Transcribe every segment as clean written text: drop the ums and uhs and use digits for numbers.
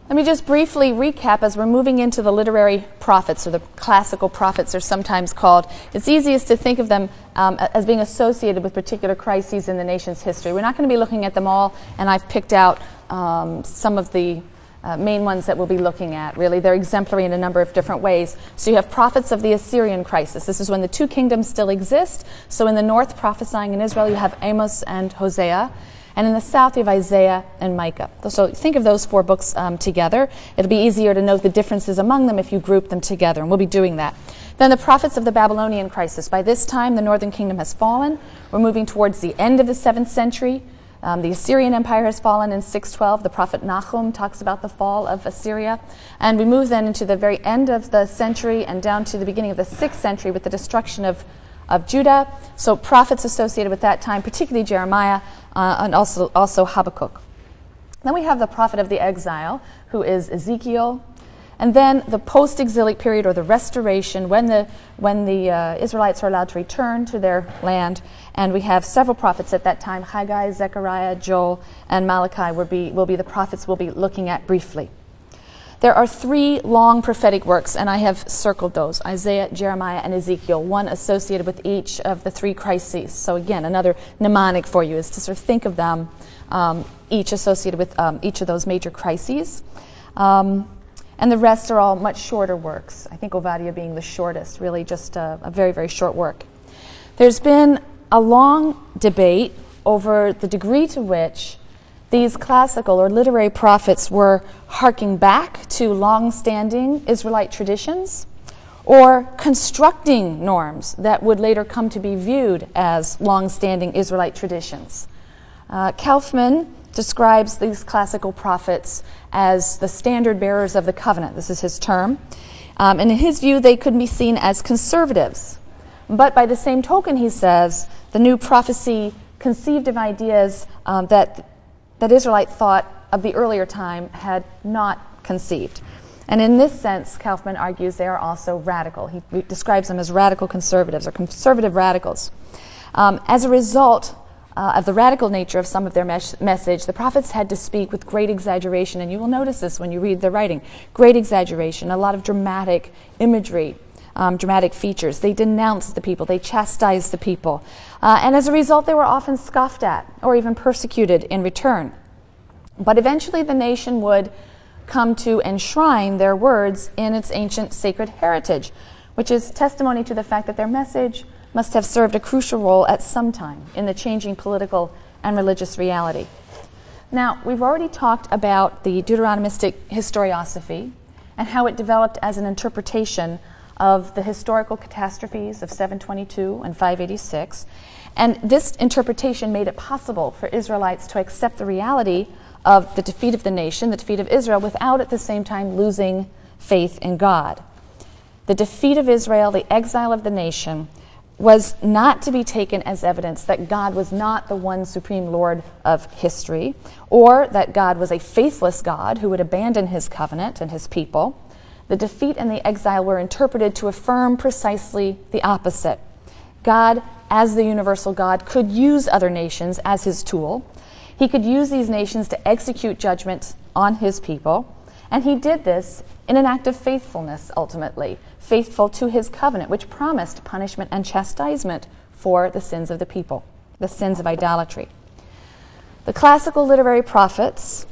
Let me just briefly recap as we're moving into the literary prophets, or the classical prophets they're sometimes called. It's easiest to think of them as being associated with particular crises in the nation's history. We're not going to be looking at them all, and I've picked out some of the main ones that we'll be looking at, really. They're exemplary in a number of different ways. So you have prophets of the Assyrian crisis. This is when the two kingdoms still exist. So in the north, prophesying in Israel, you have Amos and Hosea. And in the south, you have Isaiah and Micah. So think of those four books together. It'll be easier to note the differences among them if you group them together, and we'll be doing that. Then the prophets of the Babylonian crisis. By this time, the northern kingdom has fallen. We're moving towards the end of the 7th century. The Assyrian Empire has fallen in 612. The prophet Nahum talks about the fall of Assyria. And we move then into the very end of the century and down to the beginning of the 6th century with the destruction of Judah. So prophets associated with that time, particularly Jeremiah, and also Habakkuk. Then we have the prophet of the exile, who is Ezekiel. And then the post-exilic period, or the restoration, when the Israelites are allowed to return to their land. And we have several prophets at that time: Haggai, Zechariah, Joel, and Malachi will be the prophets we'll be looking at briefly. There are 3 long prophetic works, and I have circled those: Isaiah, Jeremiah, and Ezekiel, one associated with each of the 3 crises. So again, another mnemonic for you is to sort of think of them, each associated with each of those major crises. And the rest are all much shorter works. I think Obadiah being the shortest, really just a very, very short work. There's been a long debate over the degree to which these classical or literary prophets were harking back to long-standing Israelite traditions or constructing norms that would later come to be viewed as long-standing Israelite traditions. Kaufman describes these classical prophets as the standard bearers of the covenant. This is his term. And in his view, they could be seen as conservatives. But by the same token, he says, the new prophecy conceived of ideas that Israelite thought of the earlier time had not conceived. And in this sense, Kaufman argues they are also radical. He describes them as radical conservatives, or conservative radicals. As a result of the radical nature of some of their message, the prophets had to speak with great exaggeration, and you will notice this when you read their writing. Great exaggeration, a lot of dramatic imagery, dramatic features. They denounced the people, they chastised the people, and as a result they were often scoffed at or even persecuted in return. But eventually the nation would come to enshrine their words in its ancient sacred heritage, which is testimony to the fact that their message must have served a crucial role at some time in the changing political and religious reality. Now, we've already talked about the Deuteronomistic historiosophy and how it developed as an interpretation of the historical catastrophes of 722 and 586. And this interpretation made it possible for Israelites to accept the reality of the defeat of the nation, the defeat of Israel, without at the same time losing faith in God. The defeat of Israel, the exile of the nation, was not to be taken as evidence that God was not the one supreme Lord of history, or that God was a faithless God who would abandon his covenant and his people. The defeat and the exile were interpreted to affirm precisely the opposite. God, as the universal God, could use other nations as his tool. He could use these nations to execute judgment on his people, and he did this in an act of faithfulness, ultimately, faithful to his covenant, which promised punishment and chastisement for the sins of the people, the sins of idolatry. The classical literary prophets,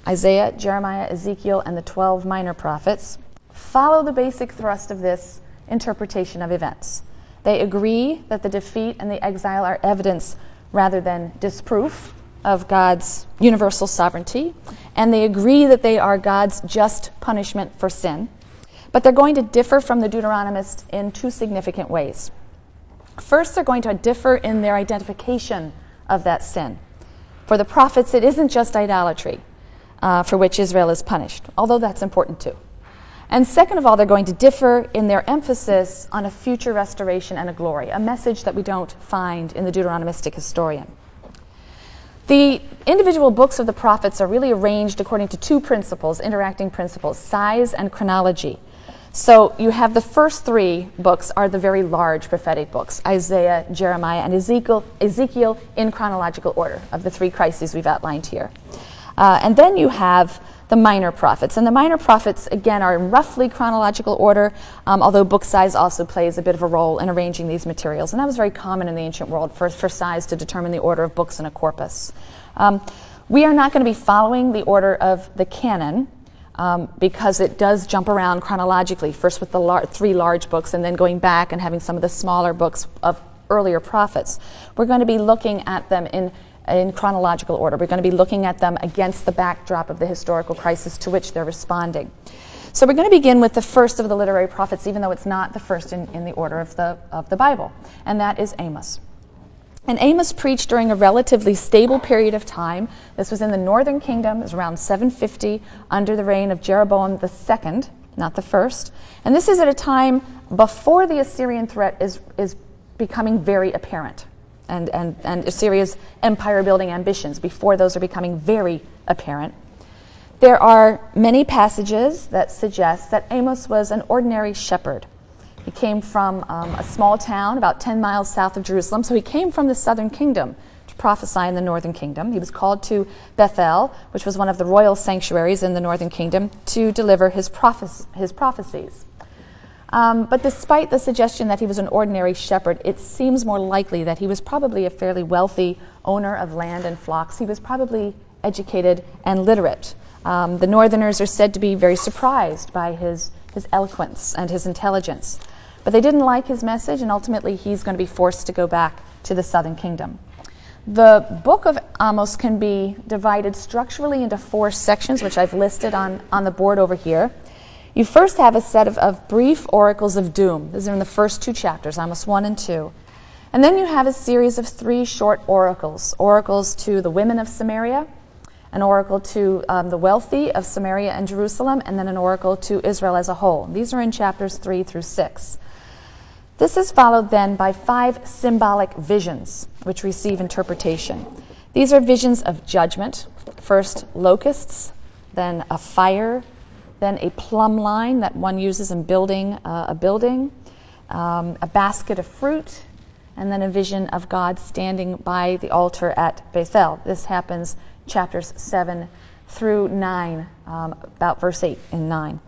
Isaiah, Jeremiah, Ezekiel, and the 12 minor prophets, follow the basic thrust of this interpretation of events. They agree that the defeat and the exile are evidence rather than disproof of God's universal sovereignty, and they agree that they are God's just punishment for sin. But they're going to differ from the Deuteronomists in 2 significant ways. First, they're going to differ in their identification of that sin. For the prophets, it isn't just idolatry for which Israel is punished, although that's important too. And second of all, they're going to differ in their emphasis on a future restoration and a glory, a message that we don't find in the Deuteronomistic historian. The individual books of the prophets are really arranged according to 2 principles, interacting principles: size and chronology. So you have the first 3 books are the very large prophetic books: Isaiah, Jeremiah, and Ezekiel in chronological order of the 3 crises we've outlined here. And then you have the minor prophets. And the minor prophets, again, are in roughly chronological order, although book size also plays a bit of a role in arranging these materials. And that was very common in the ancient world for size to determine the order of books in a corpus. We are not going to be following the order of the canon because it does jump around chronologically, first with the 3 large books and then going back and having some of the smaller books of earlier prophets. We're going to be looking at them in chronological order. We're going to be looking at them against the backdrop of the historical crisis to which they're responding. So we're going to begin with the first of the literary prophets, even though it's not the first in the order of the Bible, and that is Amos. And Amos preached during a relatively stable period of time. This was in the northern kingdom. It was around 750 under the reign of Jeroboam II, not the first. And this is at a time before the Assyrian threat is becoming very apparent, and Assyria's empire-building ambitions, before those are becoming very apparent. There are many passages that suggest that Amos was an ordinary shepherd. He came from a small town about 10 miles south of Jerusalem, so he came from the southern kingdom to prophesy in the northern kingdom. He was called to Bethel, which was one of the royal sanctuaries in the northern kingdom, to deliver his prophecies. But despite the suggestion that he was an ordinary shepherd, it seems more likely that he was probably a fairly wealthy owner of land and flocks. He was probably educated and literate. The northerners are said to be very surprised by his eloquence and his intelligence. But they didn't like his message, and ultimately he's going to be forced to go back to the southern kingdom. The book of Amos can be divided structurally into 4 sections, which I've listed on the board over here. You first have a set of brief oracles of doom. These are in the first 2 chapters, Amos 1 and 2. And then you have a series of 3 short oracles. Oracles to the women of Samaria, an oracle to the wealthy of Samaria and Jerusalem, and then an oracle to Israel as a whole. These are in chapters 3 through 6. This is followed then by 5 symbolic visions, which receive interpretation. These are visions of judgment. First, locusts, then a fire, then a plumb line that one uses in building a building, a basket of fruit, and then a vision of God standing by the altar at Bethel. This happens chapters 7 through 9, about verse 8 and 9.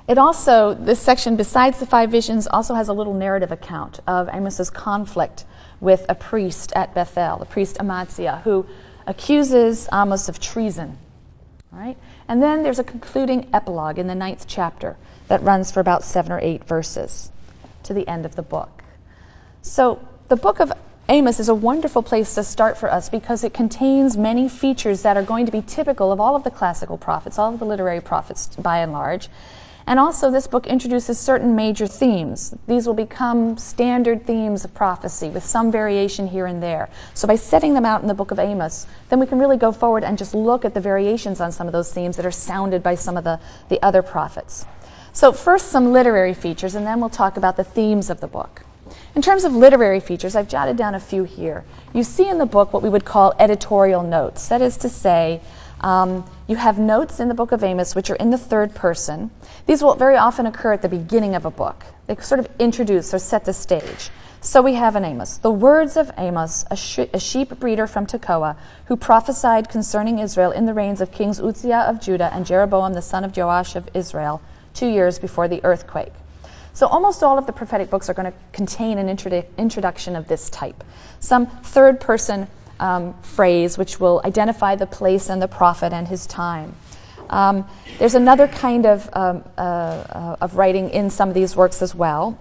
It also, this section, besides the 5 visions, also has a little narrative account of Amos's conflict with a priest at Bethel, the priest Amaziah, who accuses Amos of treason. All right? And then there's a concluding epilogue in the 9th chapter that runs for about 7 or 8 verses to the end of the book. So the book of Amos is a wonderful place to start for us because it contains many features that are going to be typical of all of the classical prophets, all of the literary prophets by and large. And also this book introduces certain major themes. These will become standard themes of prophecy with some variation here and there. So by setting them out in the book of Amos, then we can really go forward and just look at the variations on some of those themes that are sounded by some of the other prophets. So first some literary features, and then we'll talk about the themes of the book. In terms of literary features, I've jotted down a few here. You see in the book what we would call editorial notes. That is to say, you have notes in the book of Amos which are in the 3rd person. These will very often occur at the beginning of a book. They sort of introduce or set the stage. So we have in Amos, the words of Amos, a sheep breeder from Tekoa, who prophesied concerning Israel in the reigns of kings Uzziah of Judah and Jeroboam the son of Joash of Israel, 2 years before the earthquake. So almost all of the prophetic books are going to contain an introduction of this type. Some 3rd person phrase which will identify the place and the prophet and his time. There's another kind of writing in some of these works as well,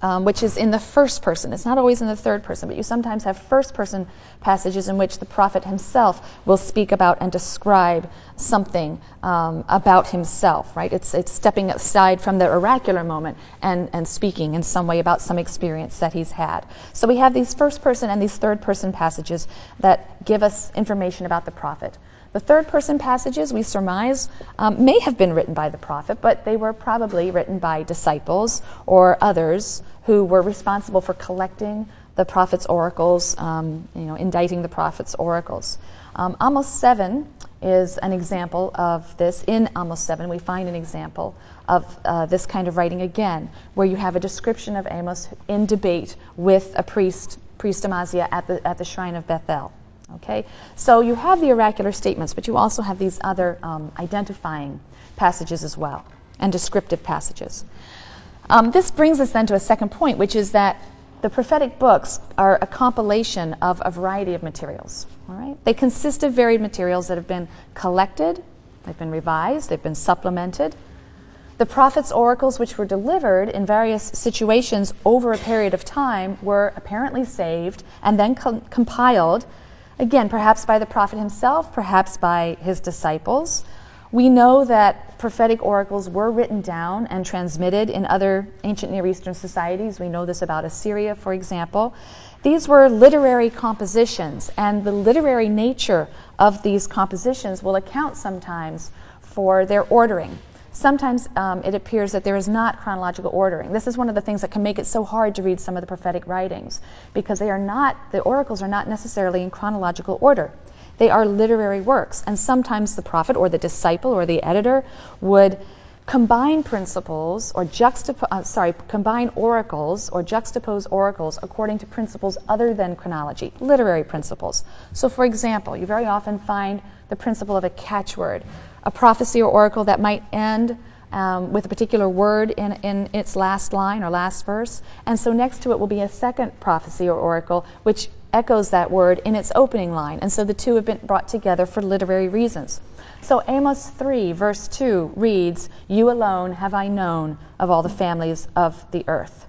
which is in the 1st person. It's not always in the 3rd person, but you sometimes have 1st person passages in which the prophet himself will speak about and describe something about himself, right? It's stepping aside from the oracular moment and speaking in some way about some experience that he's had. So we have these 1st person and these 3rd person passages that give us information about the prophet. The 3rd person passages, we surmise, may have been written by the prophet, but they were probably written by disciples or others who were responsible for collecting the prophet's oracles, inditing the prophet's oracles. Amos 7 is an example of this. In Amos 7, we find an example of this kind of writing again, where you have a description of Amos in debate with a priest Amaziah at the shrine of Bethel. Okay, so you have the oracular statements, but you also have these other identifying passages as well, and descriptive passages. This brings us then to a second point, which is that the prophetic books are a compilation of a variety of materials. All right? They consist of varied materials that have been collected, they've been revised, they've been supplemented. The prophets' oracles, which were delivered in various situations over a period of time, were apparently saved and then compiled, again, perhaps by the prophet himself, perhaps by his disciples. We know that prophetic oracles were written down and transmitted in other ancient Near Eastern societies. We know this about Assyria, for example. These were literary compositions, and the literary nature of these compositions will account sometimes for their ordering. Sometimes it appears that there is not chronological ordering. This is one of the things that can make it so hard to read some of the prophetic writings, because the oracles are not necessarily in chronological order. They are literary works, and sometimes the prophet or the disciple or the editor would combine principles or combine oracles or juxtapose oracles according to principles other than chronology, literary principles. So, for example, you very often find the principle of a catchword, a prophecy or oracle that might end with a particular word in its last line or last verse, and so next to it will be a second prophecy or oracle which echoes that word in its opening line, and so the two have been brought together for literary reasons. So Amos 3 verse 2 reads, "You alone have I known of all the families of the earth."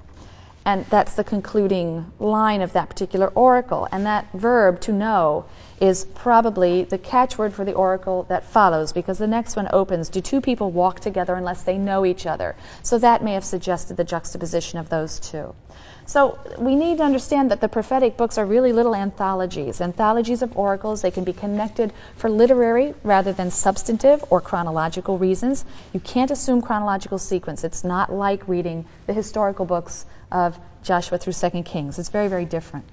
And that's the concluding line of that particular oracle, and that verb, to know, is probably the catchword for the oracle that follows, because the next one opens, "Do two people walk together unless they know each other?" So that may have suggested the juxtaposition of those two. So we need to understand that the prophetic books are really little anthologies of oracles. They can be connected for literary rather than substantive or chronological reasons. You can't assume chronological sequence. It's not like reading the historical books of Joshua through 2 Kings. It's very, very different.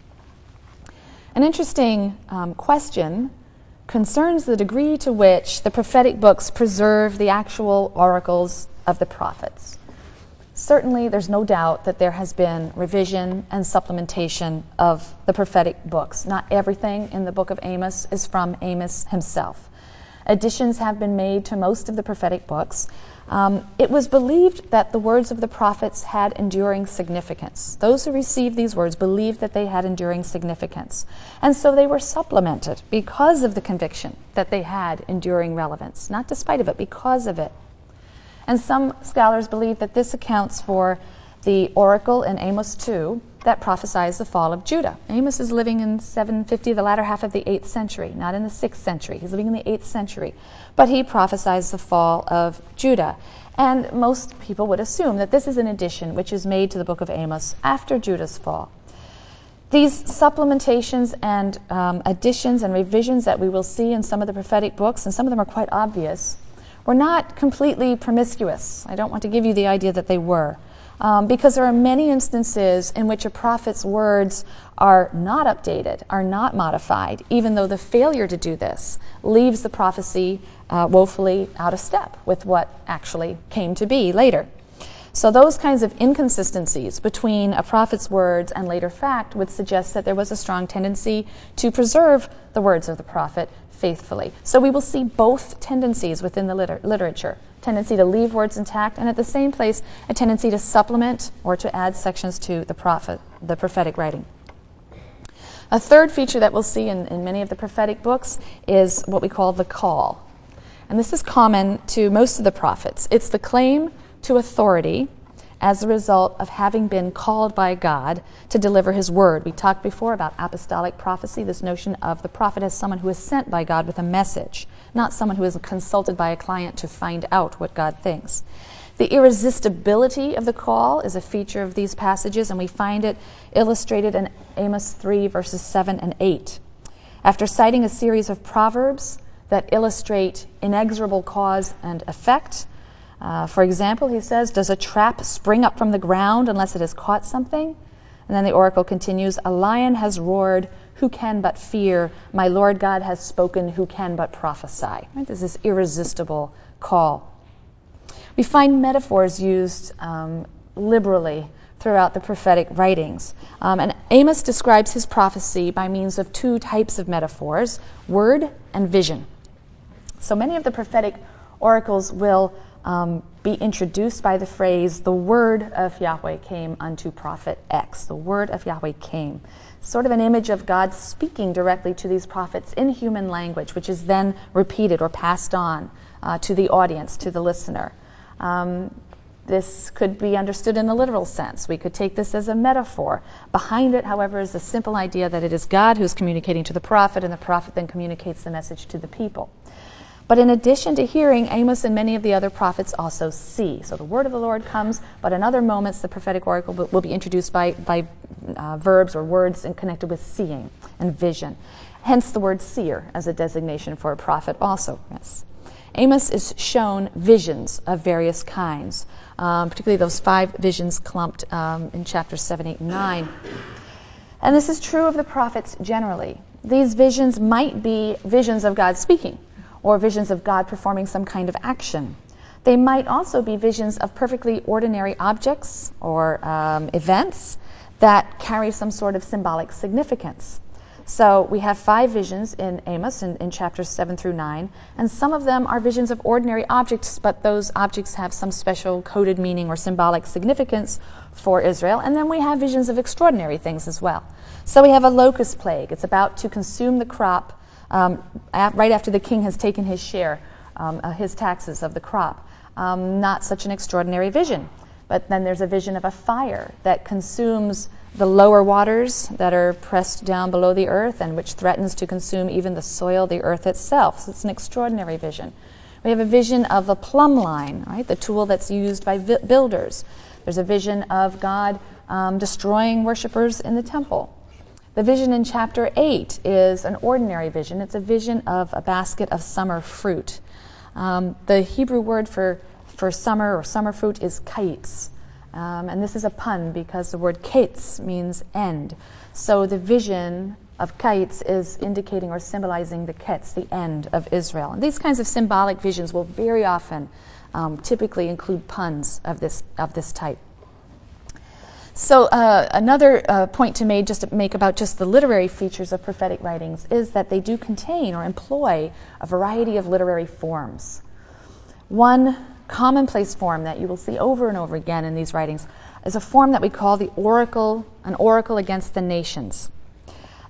An interesting question concerns the degree to which the prophetic books preserve the actual oracles of the prophets. Certainly, there's no doubt that there has been revision and supplementation of the prophetic books. Not everything in the book of Amos is from Amos himself. Additions have been made to most of the prophetic books. It was believed that the words of the prophets had enduring significance. Those who received these words believed that they had enduring significance. And so they were supplemented because of the conviction that they had enduring relevance. Not despite of it, because of it. And some scholars believe that this accounts for the oracle in Amos 2 that prophesies the fall of Judah. Amos is living in 750, the latter half of the 8th century, not in the 6th century. He's living in the 8th century. But he prophesies the fall of Judah. And most people would assume that this is an addition which is made to the book of Amos after Judah's fall. These supplementations and additions and revisions that we will see in some of the prophetic books, and some of them are quite obvious, were not completely promiscuous. I don't want to give you the idea that they were, because there are many instances in which a prophet's words are not updated, are not modified, even though the failure to do this leaves the prophecy woefully out of step with what actually came to be later. So those kinds of inconsistencies between a prophet's words and later fact would suggest that there was a strong tendency to preserve the words of the prophet faithfully. So we will see both tendencies within the literature. Tendency to leave words intact, and at the same place, a tendency to supplement or to add sections to the prophetic writing. A third feature that we'll see in many of the prophetic books is what we call the call. And this is common to most of the prophets. It's the claim to authority as a result of having been called by God to deliver his word. We talked before about apostolic prophecy, this notion of the prophet as someone who is sent by God with a message, not someone who is consulted by a client to find out what God thinks. The irresistibility of the call is a feature of these passages, and we find it illustrated in Amos 3, verses 7 and 8. After citing a series of proverbs that illustrate inexorable cause and effect, for example, he says, "Does a trap spring up from the ground unless it has caught something?" And then the oracle continues, "A lion has roared, who can but fear? My Lord God has spoken, who can but prophesy?" Right? There's this irresistible call. We find metaphors used liberally throughout the prophetic writings. And Amos describes his prophecy by means of two types of metaphors, word and vision. So many of the prophetic oracles will be introduced by the phrase, the word of Yahweh came unto prophet X. The word of Yahweh came. Sort of an image of God speaking directly to these prophets in human language, which is then repeated or passed on to the audience, to the listener. This could be understood in a literal sense. We could take this as a metaphor. Behind it, however, is the simple idea that it is God who's communicating to the prophet, and the prophet then communicates the message to the people. But in addition to hearing, Amos and many of the other prophets also see. So the word of the Lord comes, but in other moments the prophetic oracle will be introduced by verbs or words and connected with seeing and vision. Hence the word seer as a designation for a prophet also. Yes. Amos is shown visions of various kinds, particularly those 5 visions clumped in chapters 7, 8, and 9. And this is true of the prophets generally. These visions might be visions of God speaking, or visions of God performing some kind of action. They might also be visions of perfectly ordinary objects or events that carry some sort of symbolic significance. So we have 5 visions in Amos in chapters 7 through 9, and some of them are visions of ordinary objects, but those objects have some special coded meaning or symbolic significance for Israel. And then we have visions of extraordinary things as well. So we have a locust plague. It's about to consume the crop right after the king has taken his share, his taxes of the crop. Not such an extraordinary vision. But then there's a vision of a fire that consumes the lower waters that are pressed down below the earth and which threatens to consume even the soil, the earth itself. So it's an extraordinary vision. We have a vision of the plumb line, right? The tool that's used by builders. There's a vision of God destroying worshipers in the temple. The vision in chapter 8 is an ordinary vision. It's a vision of a basket of summer fruit. The Hebrew word for summer or summer fruit is kaitz. And this is a pun because the word kaitz means end. So the vision of kaitz is indicating or symbolizing the ketz, the end of Israel. And these kinds of symbolic visions will very often typically include puns of this type. So another point to make about just the literary features of prophetic writings is that they do contain or employ a variety of literary forms. One commonplace form that you will see over and over again in these writings is a form that we call the oracle, an oracle against the nations.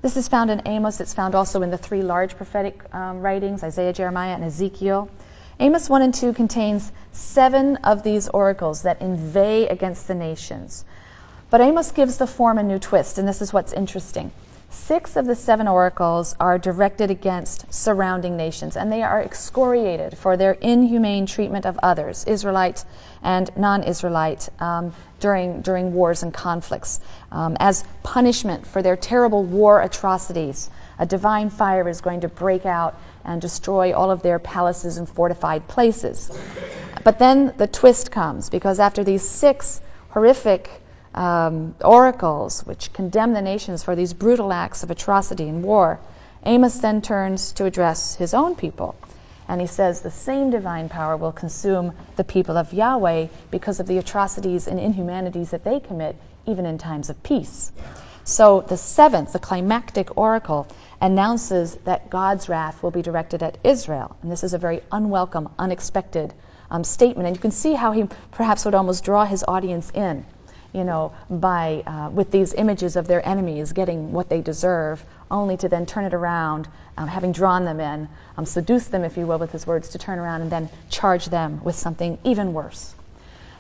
This is found in Amos. It's found also in the 3 large prophetic writings, Isaiah, Jeremiah, and Ezekiel. Amos 1 and 2 contains 7 of these oracles that inveigh against the nations. But Amos gives the form a new twist, and this is what's interesting. 6 of the 7 oracles are directed against surrounding nations, and they are excoriated for their inhumane treatment of others, Israelite and non-Israelite, during wars and conflicts. As punishment for their terrible war atrocities, a divine fire is going to break out and destroy all of their palaces and fortified places. But then the twist comes, because after these 6 horrific oracles which condemn the nations for these brutal acts of atrocity and war, Amos then turns to address his own people. And he says the same divine power will consume the people of Yahweh because of the atrocities and inhumanities that they commit even in times of peace. So the 7th, the climactic oracle, announces that God's wrath will be directed at Israel. And this is a very unwelcome, unexpected statement. And you can see how he perhaps would almost draw his audience in, by with these images of their enemies getting what they deserve, only to then turn it around, having drawn them in, seduce them, if you will, with his words, to turn around and then charge them with something even worse.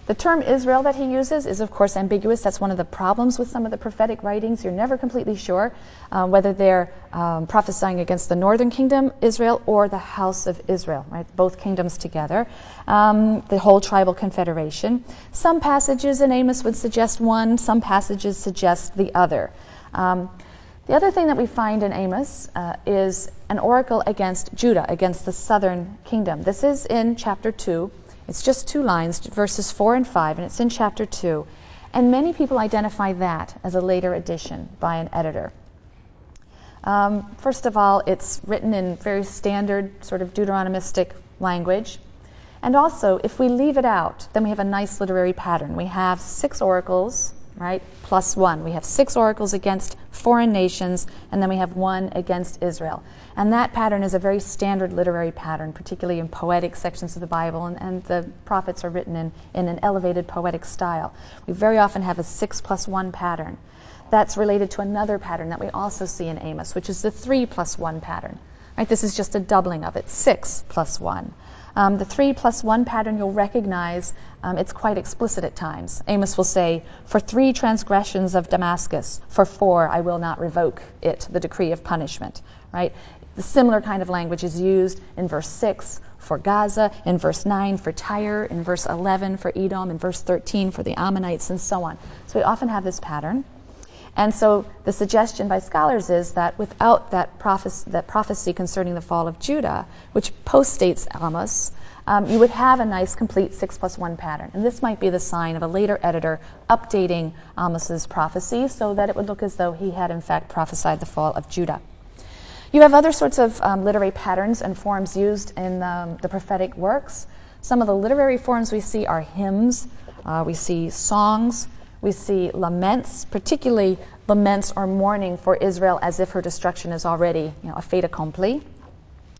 The term Israel that he uses is, of course, ambiguous. That's one of the problems with some of the prophetic writings. You're never completely sure whether they're prophesying against the northern kingdom, Israel, or the house of Israel, right? Both kingdoms together, the whole tribal confederation. Some passages in Amos would suggest one, some passages suggest the other. The other thing that we find in Amos is an oracle against Judah, against the southern kingdom. This is in chapter 2. It's just 2 lines, verses 4 and 5, and it's in chapter 2. And many people identify that as a later addition by an editor. First of all, it's written in very standard sort of Deuteronomistic language. And also, if we leave it out, then we have a nice literary pattern. We have 6 oracles right? Plus 1. We have 6 oracles against foreign nations, and then we have 1 against Israel. And that pattern is a very standard literary pattern, particularly in poetic sections of the Bible, and the prophets are written in an elevated poetic style. We very often have a 6 plus 1 pattern. That's related to another pattern that we also see in Amos, which is the 3 plus 1 pattern. Right? This is just a doubling of it, 6 plus 1. The 3 plus 1 pattern you'll recognize, it's quite explicit at times. Amos will say, for 3 transgressions of Damascus, for 4 I will not revoke it, the decree of punishment. Right? The similar kind of language is used in verse 6 for Gaza, in verse 9 for Tyre, in verse 11 for Edom, in verse 13 for the Ammonites, and so on. So we often have this pattern. And so the suggestion by scholars is that without that prophecy concerning the fall of Judah, which postdates Amos, you would have a nice complete 6 plus 1 pattern. And this might be the sign of a later editor updating Amos's prophecy so that it would look as though he had in fact prophesied the fall of Judah. You have other sorts of literary patterns and forms used in the prophetic works. Some of the literary forms we see are hymns, we see songs, we see laments, particularly laments or mourning for Israel as if her destruction is already, a fait accompli.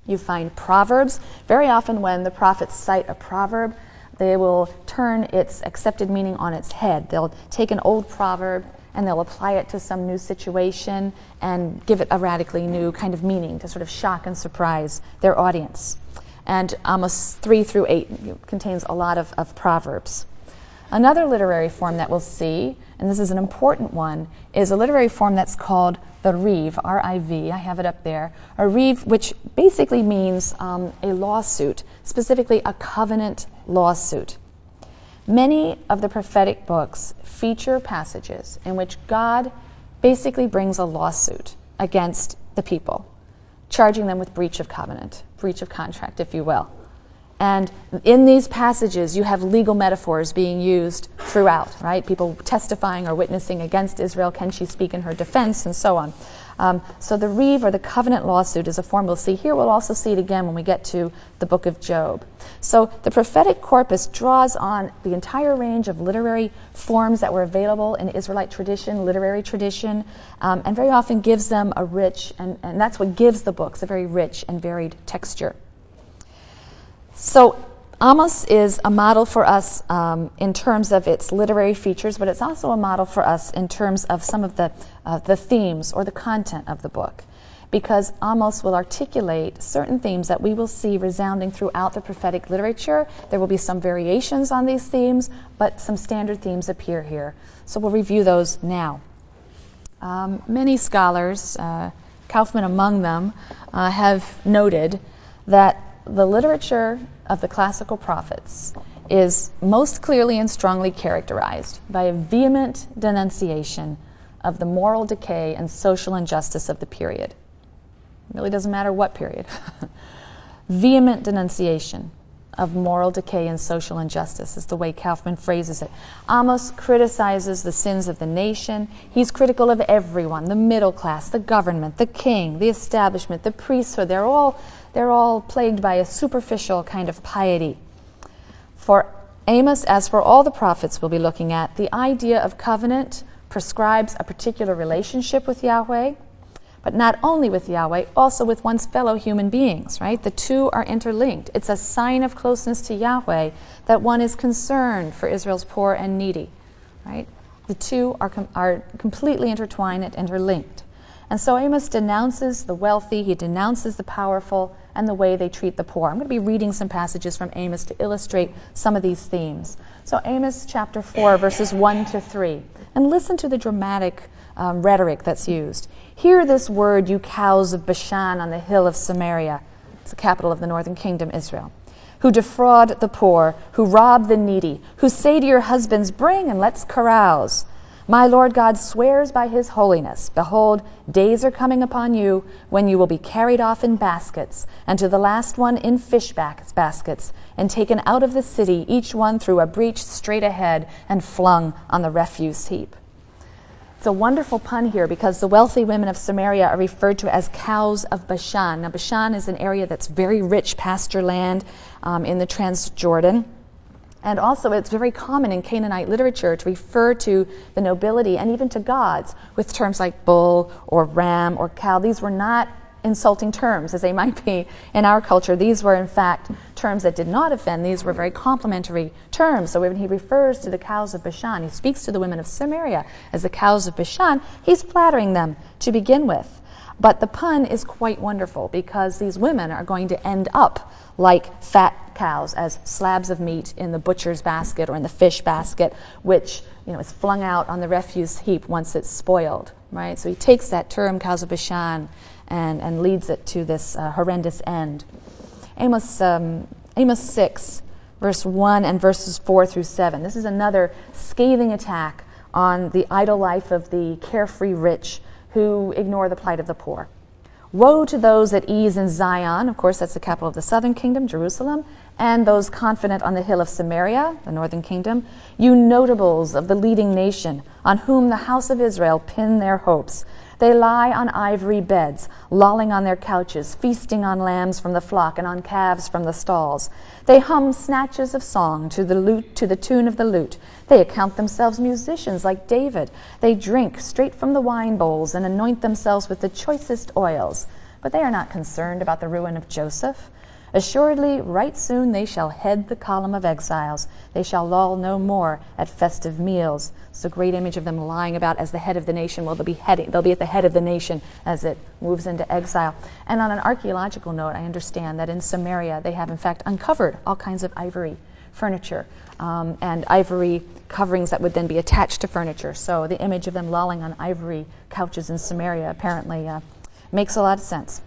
You find proverbs. Very often when the prophets cite a proverb, they will turn its accepted meaning on its head. They'll take an old proverb and they'll apply it to some new situation and give it a radically new kind of meaning to sort of shock and surprise their audience. And Amos 3 through 8 contains a lot of proverbs. Another literary form that we'll see, and this is an important one, is a literary form that's called the Riv, R-I-V, I have it up there. A Riv, which basically means a lawsuit, specifically a covenant lawsuit. Many of the prophetic books feature passages in which God basically brings a lawsuit against the people, charging them with breach of covenant, breach of contract, if you will. And in these passages, you have legal metaphors being used throughout, right? People testifying or witnessing against Israel. Can she speak in her defense? And so on. So the Riv, or the covenant lawsuit, is a form we'll see here. We'll also see it again when we get to the book of Job. So the prophetic corpus draws on the entire range of literary forms that were available in Israelite tradition, literary tradition, and very often gives them a rich, and that's what gives the books a very rich and varied texture. So Amos is a model for us in terms of its literary features, but it's also a model for us in terms of some of the themes or the content of the book, because Amos will articulate certain themes that we will see resounding throughout the prophetic literature. There will be some variations on these themes, but some standard themes appear here. So we'll review those now. Many scholars, Kaufman among them, have noted that the literature of the classical prophets is most clearly and strongly characterized by a vehement denunciation of the moral decay and social injustice of the period. It really doesn't matter what period. Vehement denunciation of moral decay and social injustice is the way Kaufman phrases it. Amos criticizes the sins of the nation. He's critical of everyone, the middle class, the government, the king, the establishment, the priesthood. They're all plagued by a superficial kind of piety. For Amos, as for all the prophets we'll be looking at, the idea of covenant prescribes a particular relationship with Yahweh, but not only with Yahweh, also with one's fellow human beings, right? The two are interlinked. It's a sign of closeness to Yahweh that one is concerned for Israel's poor and needy, right? The two are completely intertwined and interlinked. And so Amos denounces the wealthy, he denounces the powerful, and the way they treat the poor. I'm going to be reading some passages from Amos to illustrate some of these themes. So Amos chapter 4, verses 1 to 3. And listen to the dramatic rhetoric that's used. Hear this word, you cows of Bashan on the hill of Samaria. It's the capital of the northern kingdom, Israel. Who defraud the poor, who rob the needy, who say to your husbands, bring and let's carouse. My Lord God swears by his holiness, behold, days are coming upon you when you will be carried off in baskets, and to the last one in fish baskets, and taken out of the city, each one through a breach straight ahead, and flung on the refuse heap. It's a wonderful pun here because the wealthy women of Samaria are referred to as cows of Bashan. Now, Bashan is an area that's very rich pasture land in the Transjordan. And also it's very common in Canaanite literature to refer to the nobility and even to gods with terms like bull or ram or cow. These were not insulting terms as they might be in our culture. These were in fact terms that did not offend. These were very complimentary terms. So when he refers to the cows of Bashan, he speaks to the women of Samaria as the cows of Bashan, he's flattering them to begin with. But the pun is quite wonderful because these women are going to end up like fat cows, as slabs of meat in the butcher's basket or in the fish basket, which is flung out on the refuse heap once it's spoiled, right? So he takes that term, cows of Bashan, and leads it to this horrendous end. Amos 6, verse 1 and verses 4 through 7. This is another scathing attack on the idle life of the carefree rich who ignore the plight of the poor. Woe to those at ease in Zion, of course that's the capital of the southern kingdom, Jerusalem, and those confident on the hill of Samaria, the northern kingdom, you notables of the leading nation, on whom the house of Israel pin their hopes. They lie on ivory beds, lolling on their couches, feasting on lambs from the flock and on calves from the stalls. They hum snatches of song to the tune of the lute. They account themselves musicians like David. They drink straight from the wine bowls and anoint themselves with the choicest oils. But they are not concerned about the ruin of Joseph. Assuredly, right soon they shall head the column of exiles. They shall loll no more at festive meals. It's a great image of them lying about as the head of the nation. Well, they'll be at the head of the nation as it moves into exile. And on an archaeological note, I understand that in Samaria they have in fact uncovered all kinds of ivory furniture and ivory coverings that would then be attached to furniture. So the image of them lolling on ivory couches in Samaria apparently makes a lot of sense.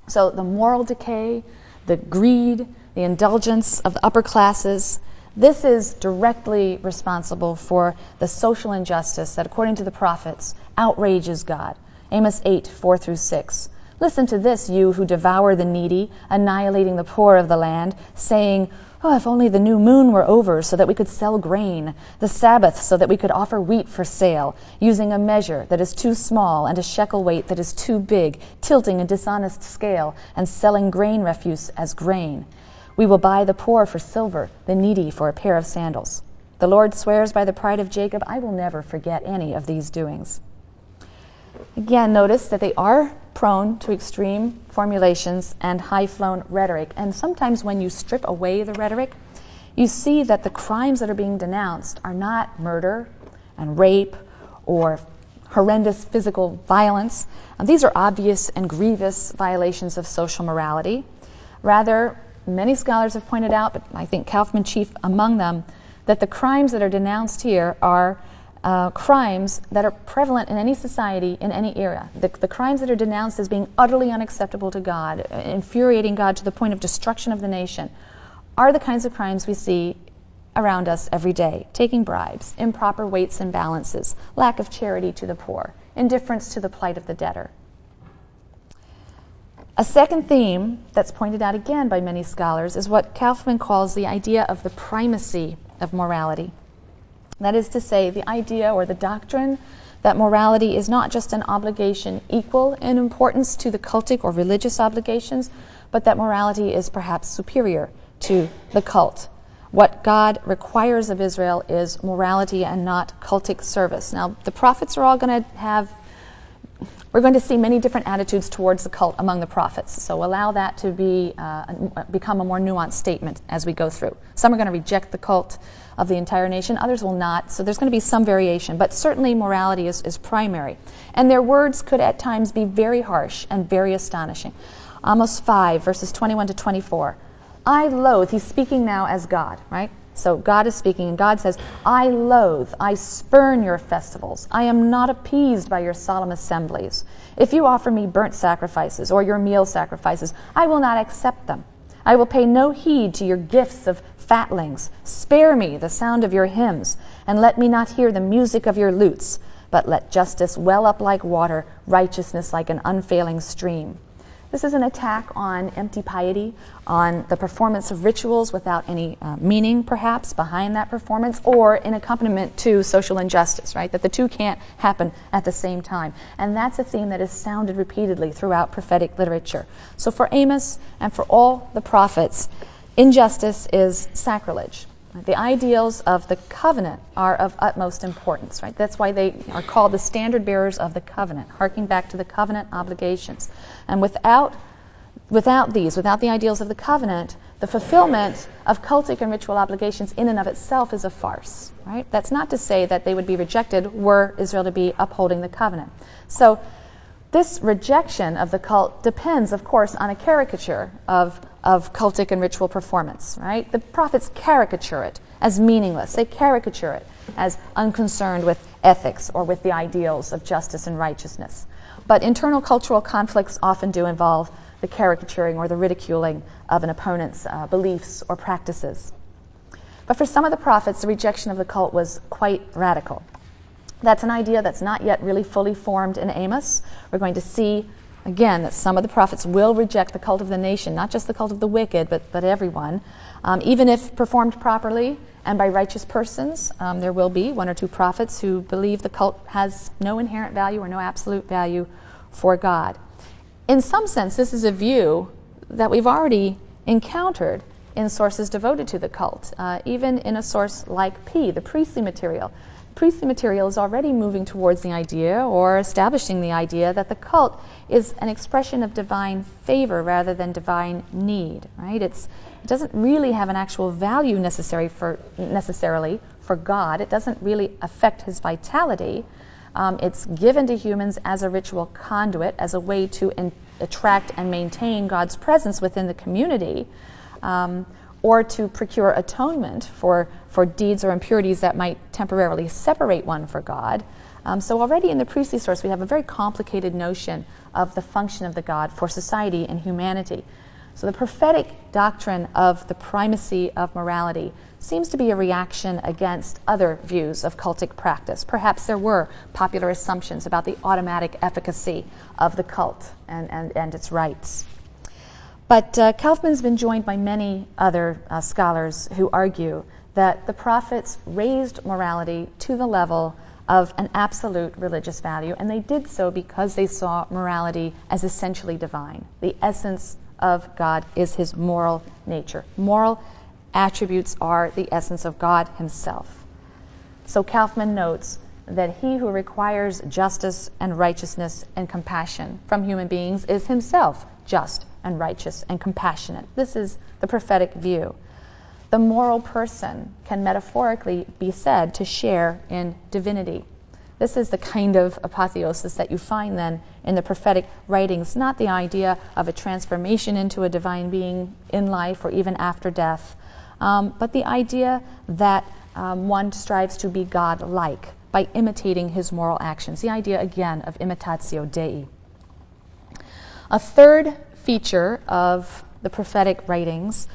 So the moral decay, the greed, the indulgence of the upper classes, this is directly responsible for the social injustice that, according to the prophets, outrages God. Amos 8, 4 through 6. Listen to this, you who devour the needy, annihilating the poor of the land, saying, oh, if only the new moon were over so that we could sell grain, the Sabbath so that we could offer wheat for sale, using a measure that is too small and a shekel weight that is too big, tilting a dishonest scale and selling grain refuse as grain. We will buy the poor for silver, the needy for a pair of sandals. The Lord swears by the pride of Jacob, I will never forget any of these doings. Again, notice that they are prone to extreme formulations and high-flown rhetoric. And sometimes when you strip away the rhetoric, you see that the crimes that are being denounced are not murder and rape or horrendous physical violence. These are obvious and grievous violations of social morality. Rather, many scholars have pointed out, but I think Kaufman chief among them, that the crimes that are denounced here are crimes that are prevalent in any society, in any era. The crimes that are denounced as being utterly unacceptable to God, infuriating God to the point of destruction of the nation, are the kinds of crimes we see around us every day. Taking bribes, improper weights and balances, lack of charity to the poor, indifference to the plight of the debtor. A second theme that's pointed out again by many scholars is what Kaufman calls the idea of the primacy of morality. That is to say, the idea or the doctrine that morality is not just an obligation equal in importance to the cultic or religious obligations, but that morality is perhaps superior to the cult. What God requires of Israel is morality and not cultic service. Now, the prophets are all going to have, we're going to see many different attitudes towards the cult among the prophets. So allow that to be become a more nuanced statement as we go through. Some are going to reject the cult of the entire nation, others will not. So there's going to be some variation, but certainly morality is primary. And their words could at times be very harsh and very astonishing. Amos 5, verses 21 to 24. I loathe, he's speaking now as God, right? So God is speaking, and God says, I loathe, I spurn your festivals. I am not appeased by your solemn assemblies. If you offer me burnt sacrifices or your meal sacrifices, I will not accept them. I will pay no heed to your gifts of fatlings. Spare me the sound of your hymns, and let me not hear the music of your lutes, but let justice well up like water, righteousness like an unfailing stream. This is an attack on empty piety, on the performance of rituals without any meaning, perhaps, behind that performance, or in accompaniment to social injustice, right? That the two can't happen at the same time. And that's a theme that is sounded repeatedly throughout prophetic literature. So for Amos and for all the prophets, injustice is sacrilege. The ideals of the covenant are of utmost importance, right? That's why they are called the standard bearers of the covenant, harking back to the covenant obligations. And without the ideals of the covenant, the fulfillment of cultic and ritual obligations in and of itself is a farce, right? That's not to say that they would be rejected were Israel to be upholding the covenant. So this rejection of the cult depends, of course, on a caricature of cultic and ritual performance, right? The prophets caricature it as meaningless. They caricature it as unconcerned with ethics or with the ideals of justice and righteousness. But internal cultural conflicts often do involve the caricaturing or the ridiculing of an opponent's beliefs or practices. But for some of the prophets, the rejection of the cult was quite radical. That's an idea that's not yet really fully formed in Amos. We're going to see, again, that some of the prophets will reject the cult of the nation, not just the cult of the wicked, but everyone. Even if performed properly and by righteous persons, there will be one or two prophets who believe the cult has no inherent value or no absolute value for God. In some sense, this is a view that we've already encountered in sources devoted to the cult, even in a source like P, the priestly material. Priestly material is already moving towards the idea or establishing the idea that the cult is an expression of divine favor rather than divine need, right? It doesn't really have an actual value necessarily for God. It doesn't really affect his vitality. It's given to humans as a ritual conduit, as a way to attract and maintain God's presence within the community, or to procure atonement for deeds or impurities that might temporarily separate one for God. So already in the priestly source, we have a very complicated notion of the function of the God for society and humanity. So the prophetic doctrine of the primacy of morality seems to be a reaction against other views of cultic practice. Perhaps there were popular assumptions about the automatic efficacy of the cult and its rites. But Kaufman's been joined by many other scholars who argue that the prophets raised morality to the level of an absolute religious value, and they did so because they saw morality as essentially divine. The essence of God is his moral nature. Moral attributes are the essence of God himself. So Kaufman notes that he who requires justice and righteousness and compassion from human beings is himself just and righteous and compassionate. This is the prophetic view. The moral person can metaphorically be said to share in divinity. This is the kind of apotheosis that you find then in the prophetic writings, not the idea of a transformation into a divine being in life or even after death, but the idea that one strives to be God-like by imitating his moral actions. The idea, again, of imitatio Dei. A third feature of the prophetic writings,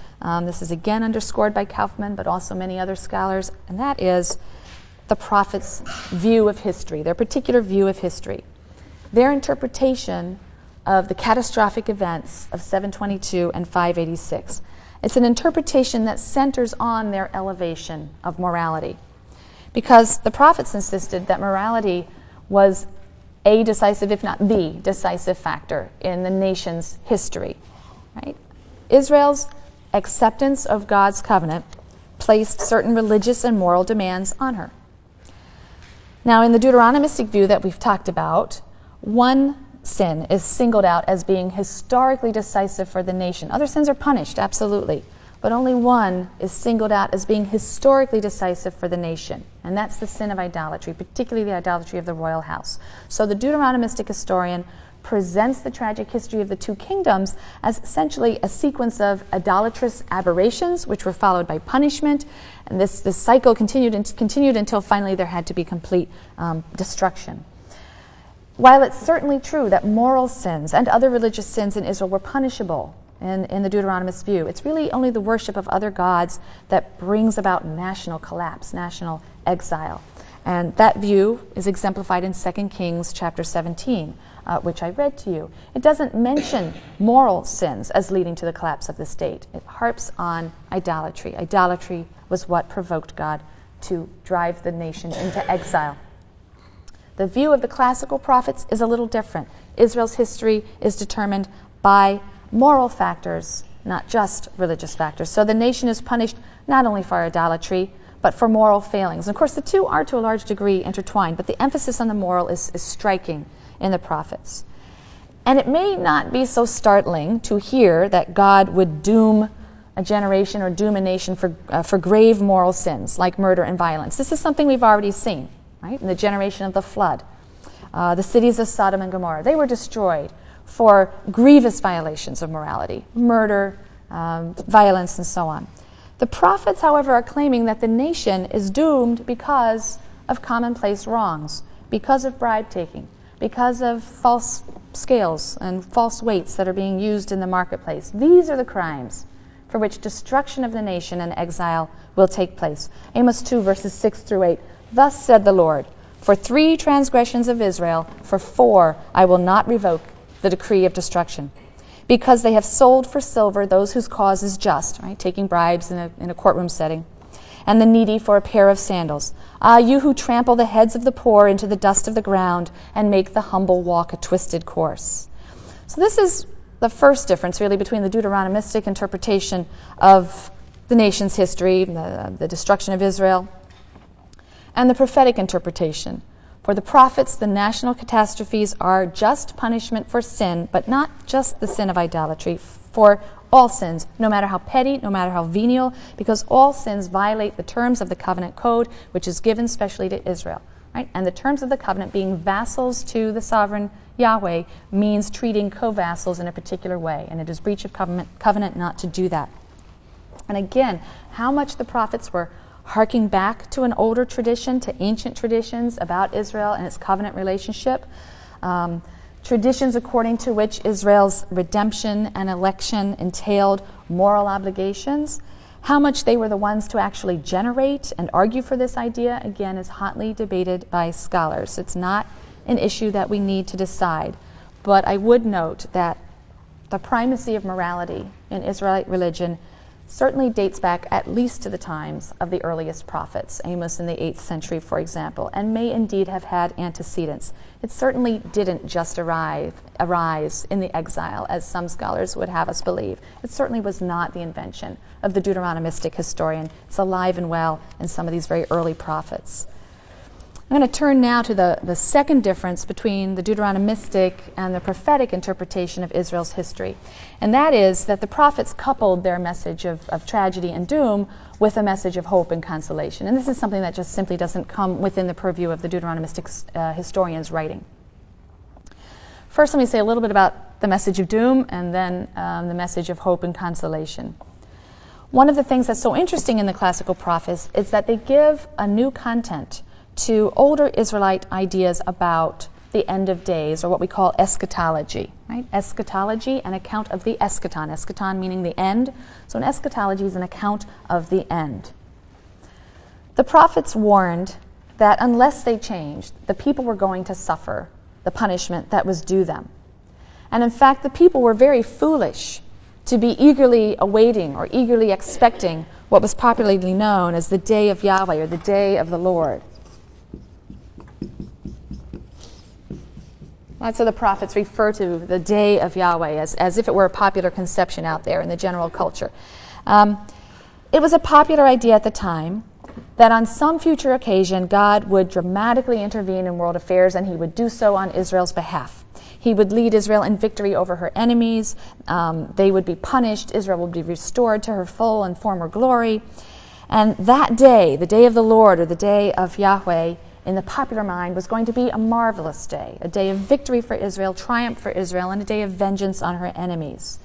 this is again underscored by Kaufman, but also many other scholars, and that is the prophets' view of history, their particular view of history. Their interpretation of the catastrophic events of 722 and 586. It's an interpretation that centers on their elevation of morality, because the prophets insisted that morality was a decisive, if not the decisive factor in the nation's history. Right? Israel's acceptance of God's covenant placed certain religious and moral demands on her. Now, in the Deuteronomistic view that we've talked about, one sin is singled out as being historically decisive for the nation. Other sins are punished, absolutely, but only one is singled out as being historically decisive for the nation, and that's the sin of idolatry, particularly the idolatry of the royal house. So the Deuteronomistic historian presents the tragic history of the two kingdoms as essentially a sequence of idolatrous aberrations, which were followed by punishment, and this cycle continued until finally there had to be complete destruction. While it's certainly true that moral sins and other religious sins in Israel were punishable in the Deuteronomist view, it's really only the worship of other gods that brings about national collapse, national exile. And that view is exemplified in 2 Kings chapter 17, which I read to you. It doesn't mention moral sins as leading to the collapse of the state. It harps on idolatry. Idolatry was what provoked God to drive the nation into exile. The view of the classical prophets is a little different. Israel's history is determined by moral factors not just religious factors. So the nation is punished not only for idolatry, but for moral failings. And of course, the two are to a large degree intertwined, but the emphasis on the moral is striking in the prophets. And it may not be so startling to hear that God would doom a generation or doom a nation for grave moral sins like murder and violence. This is something we've already seen, right? In the generation of the flood. The cities of Sodom and Gomorrah, they were destroyed for grievous violations of morality, murder, violence, and so on. The prophets, however, are claiming that the nation is doomed because of commonplace wrongs, because of bribe-taking, because of false scales and false weights that are being used in the marketplace. These are the crimes for which destruction of the nation and exile will take place. Amos 2, verses 6 through 8. Thus said the Lord, for 3 transgressions of Israel, for 4 I will not revoke the decree of destruction, because they have sold for silver those whose cause is just, right, taking bribes in a courtroom setting, and the needy for a pair of sandals. Ah, you who trample the heads of the poor into the dust of the ground and make the humble walk a twisted course. So this is the first difference, really, between the Deuteronomistic interpretation of the nation's history, the destruction of Israel, and the prophetic interpretation. For the prophets, the national catastrophes are just punishment for sin, but not just the sin of idolatry, for all sins, no matter how petty, no matter how venial, because all sins violate the terms of the covenant code, which is given specially to Israel. Right? And the terms of the covenant, being vassals to the sovereign Yahweh, means treating co-vassals in a particular way, and it is breach of covenant not to do that. And again, how much the prophets were harking back to an older tradition, to ancient traditions about Israel and its covenant relationship, traditions according to which Israel's redemption and election entailed moral obligations. How much they were the ones to actually generate and argue for this idea, again, is hotly debated by scholars. It's not an issue that we need to decide. But I would note that the primacy of morality in Israelite religion certainly dates back at least to the times of the earliest prophets, Amos in the 8th century, for example, and may indeed have had antecedents. It certainly didn't just arise in the exile, as some scholars would have us believe. It certainly was not the invention of the Deuteronomistic historian. It's alive and well in some of these very early prophets. I'm going to turn now to the second difference between the Deuteronomistic and the prophetic interpretation of Israel's history. And that is that the prophets coupled their message of tragedy and doom with a message of hope and consolation. And this is something that just simply doesn't come within the purview of the Deuteronomistic historian's writing. First, let me say a little bit about the message of doom and then the message of hope and consolation. One of the things that's so interesting in the classical prophets is that they give a new content to older Israelite ideas about the end of days, or what we call eschatology. Right? Eschatology, an account of the eschaton. Eschaton meaning the end. So an eschatology is an account of the end. The prophets warned that unless they changed, the people were going to suffer the punishment that was due them. And in fact, the people were very foolish to be eagerly awaiting or eagerly expecting what was popularly known as the day of Yahweh, or the day of the Lord. That's how the prophets refer to the day of Yahweh, as if it were a popular conception out there in the general culture. It was a popular idea at the time that on some future occasion God would dramatically intervene in world affairs, and he would do so on Israel's behalf. He would lead Israel in victory over her enemies. They would be punished. Israel would be restored to her full and former glory. And that day, the day of the Lord, or the day of Yahweh, in the popular mind, was going to be a marvelous day, a day of victory for Israel, triumph for Israel, and a day of vengeance on her enemies.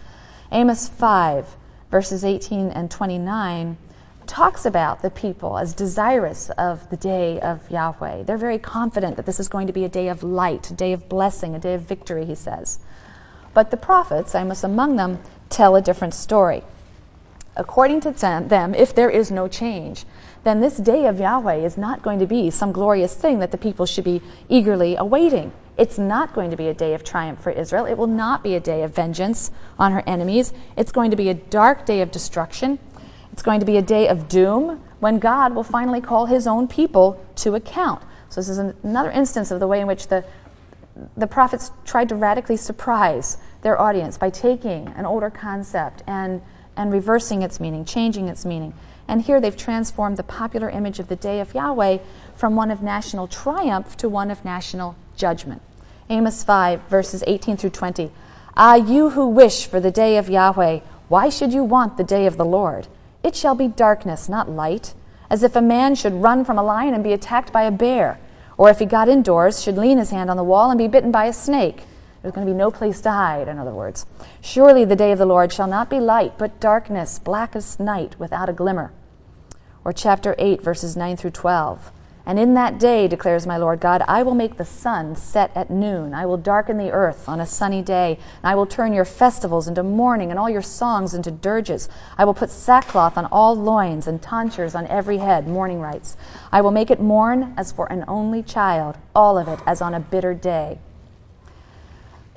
Amos 5, verses 18 and 29, talks about the people as desirous of the day of Yahweh. They're very confident that this is going to be a day of light, a day of blessing, a day of victory, he says. But the prophets, Amos among them, tell a different story. According to them, if there is no change, then this day of Yahweh is not going to be some glorious thing that the people should be eagerly awaiting. It's not going to be a day of triumph for Israel. It will not be a day of vengeance on her enemies. It's going to be a dark day of destruction. It's going to be a day of doom when God will finally call his own people to account. So this is another instance of the way in which the prophets tried to radically surprise their audience by taking an older concept and reversing its meaning, changing its meaning. And here they've transformed the popular image of the day of Yahweh from one of national triumph to one of national judgment. Amos 5, verses 18 through 20. Ah, you who wish for the day of Yahweh, why should you want the day of the Lord? It shall be darkness, not light, as if a man should run from a lion and be attacked by a bear, or if he got indoors, should lean his hand on the wall and be bitten by a snake. There's going to be no place to hide, in other words. Surely the day of the Lord shall not be light, but darkness, blackest night, without a glimmer. Or chapter 8, verses 9 through 12. And in that day, declares my Lord God, I will make the sun set at noon. I will darken the earth on a sunny day. And I will turn your festivals into mourning and all your songs into dirges. I will put sackcloth on all loins and tonsures on every head, mourning rites. I will make it mourn as for an only child, all of it as on a bitter day.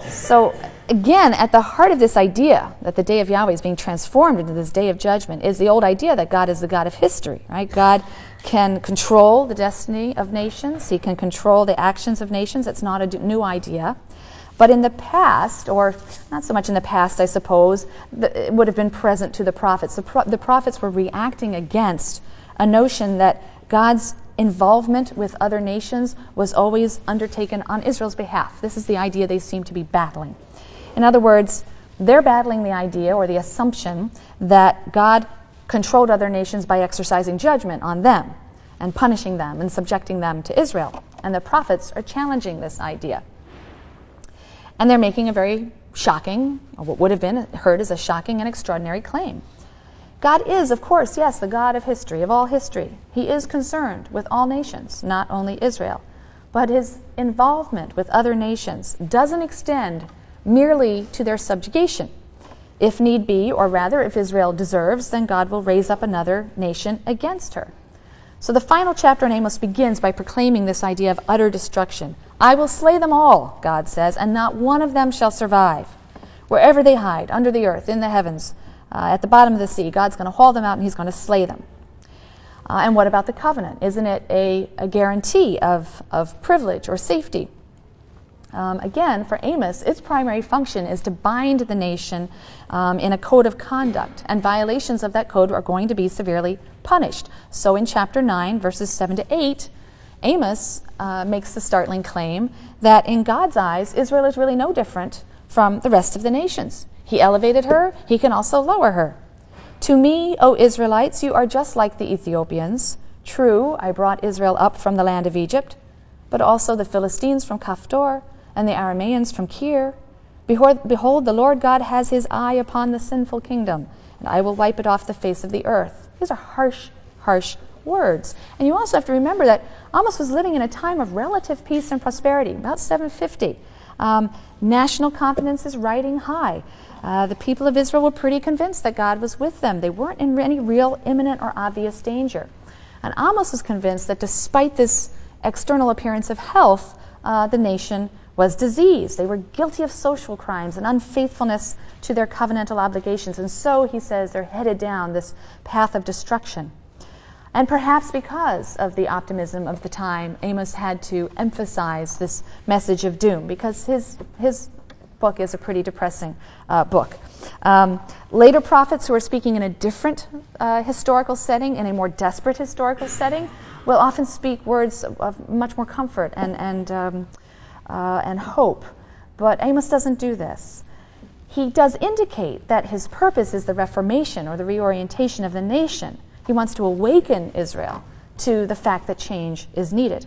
So again, at the heart of this idea that the day of Yahweh is being transformed into this day of judgment is the old idea that God is the God of history, right? God can control the destiny of nations. He can control the actions of nations. It's not a new idea. But in the past, or not so much in the past, I suppose, it would have been present to the prophets. The prophets were reacting against a notion that God's involvement with other nations was always undertaken on Israel's behalf. This is the idea they seem to be battling. In other words, they're battling the idea or the assumption that God controlled other nations by exercising judgment on them and punishing them and subjecting them to Israel. And the prophets are challenging this idea. And they're making a very shocking, or what would have been heard as a shocking and extraordinary claim. God is, of course, yes, the God of history, of all history. He is concerned with all nations, not only Israel. But his involvement with other nations doesn't extend merely to their subjugation. If need be, or rather, if Israel deserves, then God will raise up another nation against her. So the final chapter in Amos begins by proclaiming this idea of utter destruction. I will slay them all, God says, and not one of them shall survive. Wherever they hide, under the earth, in the heavens, at the bottom of the sea, God's going to haul them out and he's going to slay them. And what about the covenant? Isn't it a guarantee of privilege or safety? Again, for Amos, its primary function is to bind the nation in a code of conduct, and violations of that code are going to be severely punished. So in chapter 9, verses 7 to 8, Amos makes the startling claim that in God's eyes, Israel is really no different from the rest of the nations. He elevated her, he can also lower her. To me, O Israelites, you are just like the Ethiopians. True, I brought Israel up from the land of Egypt, but also the Philistines from Kaphtor, and the Arameans from Kir. Behold, the Lord God has his eye upon the sinful kingdom, and I will wipe it off the face of the earth. These are harsh, harsh words. And you also have to remember that Amos was living in a time of relative peace and prosperity, about 750. National confidence is riding high. The people of Israel were pretty convinced that God was with them. They weren't in any real imminent or obvious danger. And Amos was convinced that despite this external appearance of health, the nation was diseased. They were guilty of social crimes and unfaithfulness to their covenantal obligations. And so, he says, they're headed down this path of destruction. And perhaps because of the optimism of the time, Amos had to emphasize this message of doom, because his book is a pretty depressing book. Later prophets who are speaking in a different historical setting, in a more desperate historical setting, will often speak words of much more comfort and hope. But Amos doesn't do this. He does indicate that his purpose is the reformation or the reorientation of the nation. He wants to awaken Israel to the fact that change is needed.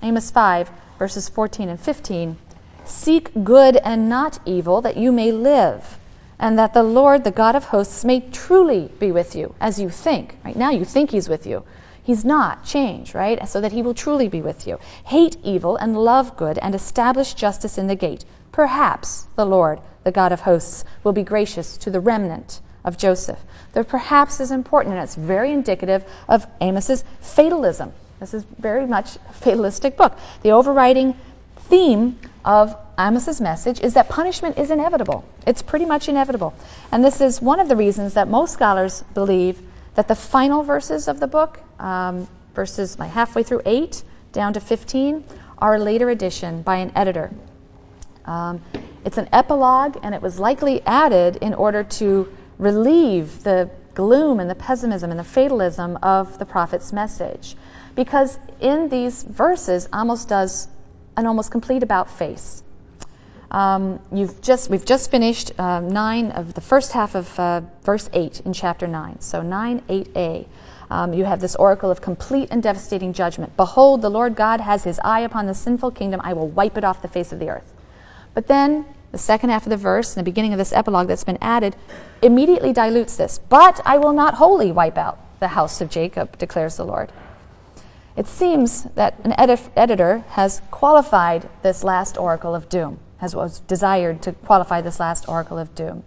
Amos 5, verses 14 and 15, seek good and not evil, that you may live, and that the Lord, the God of hosts, may truly be with you, as you think. Right now you think he's with you. He's not. Change, right? So that he will truly be with you. Hate evil and love good, and establish justice in the gate. Perhaps the Lord, the God of hosts, will be gracious to the remnant of Joseph. The perhaps is important, and it's very indicative of Amos's fatalism. This is very much a fatalistic book. The overriding theme of Amos's message is that punishment is inevitable. It's pretty much inevitable. And this is one of the reasons that most scholars believe that the final verses of the book, verses halfway through 8 down to 15, are a later addition by an editor. It's an epilogue, and it was likely added in order to relieve the gloom and the pessimism and the fatalism of the prophet's message. Because in these verses, Amos does an almost complete about-face. We've just finished 9 of the first half of verse 8 in chapter 9. So 9:8a. You have this oracle of complete and devastating judgment. Behold, the Lord God has his eye upon the sinful kingdom. I will wipe it off the face of the earth. But then the second half of the verse, and the beginning of this epilogue that's been added, immediately dilutes this. But I will not wholly wipe out the house of Jacob, declares the Lord. It seems that an editor has qualified this last oracle of doom, was desired to qualify this last oracle of doom.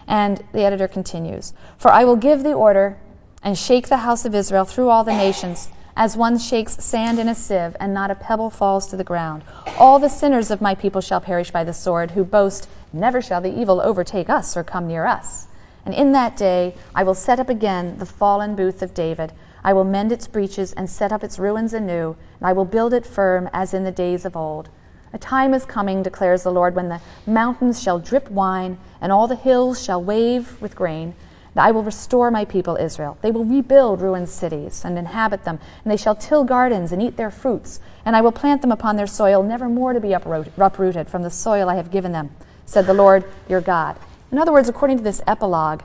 And the editor continues, For I will give the order and shake the house of Israel through all the nations, as one shakes sand in a sieve, and not a pebble falls to the ground. All the sinners of my people shall perish by the sword, who boast, Never shall the evil overtake us or come near us. And in that day I will set up again the fallen booth of David. I will mend its breaches and set up its ruins anew, and I will build it firm as in the days of old. A time is coming, declares the Lord, when the mountains shall drip wine, and all the hills shall wave with grain. And I will restore my people Israel. They will rebuild ruined cities and inhabit them, and they shall till gardens and eat their fruits. And I will plant them upon their soil, never more to be uprooted from the soil I have given them, said the Lord your God. In other words, according to this epilogue,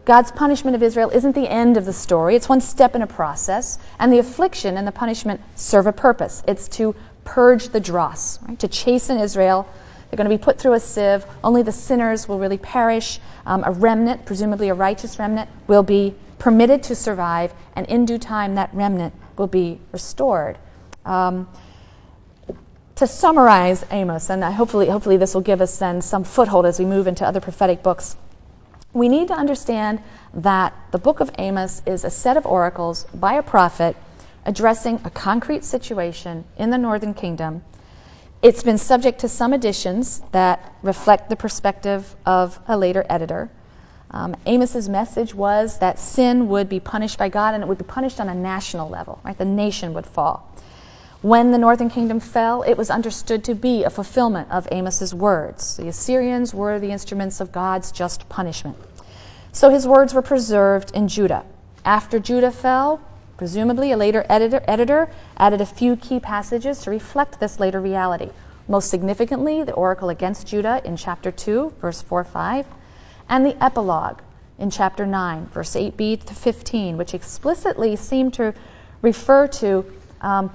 God's punishment of Israel isn't the end of the story. It's one step in a process, and the affliction and the punishment serve a purpose. It's to purge the dross, right? To chasten Israel. They're going to be put through a sieve. Only the sinners will really perish. A remnant, presumably a righteous remnant, will be permitted to survive, and in due time that remnant will be restored. To summarize Amos, and hopefully this will give us then some foothold as we move into other prophetic books, we need to understand that the book of Amos is a set of oracles by a prophet addressing a concrete situation in the northern kingdom. It's been subject to some additions that reflect the perspective of a later editor. Amos's message was that sin would be punished by God, and it would be punished on a national level, right? The nation would fall. When the northern kingdom fell, it was understood to be a fulfillment of Amos's words. The Assyrians were the instruments of God's just punishment. So his words were preserved in Judah. After Judah fell, presumably a later editor added a few key passages to reflect this later reality. Most significantly, the oracle against Judah in chapter 2, verse 4-5, and the epilogue in chapter 9, verse 8b to 15, which explicitly seem to refer to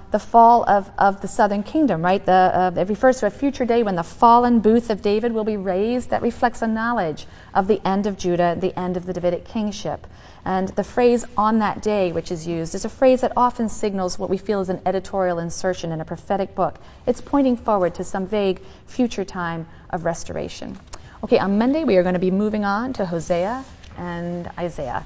the fall of the southern kingdom, right? It refers to a future day when the fallen booth of David will be raised. That reflects a knowledge of the end of Judah, the end of the Davidic kingship. And the phrase "on that day," which is used, is a phrase that often signals what we feel is an editorial insertion in a prophetic book. It's pointing forward to some vague future time of restoration. Okay, on Monday we are going to be moving on to Hosea and Isaiah.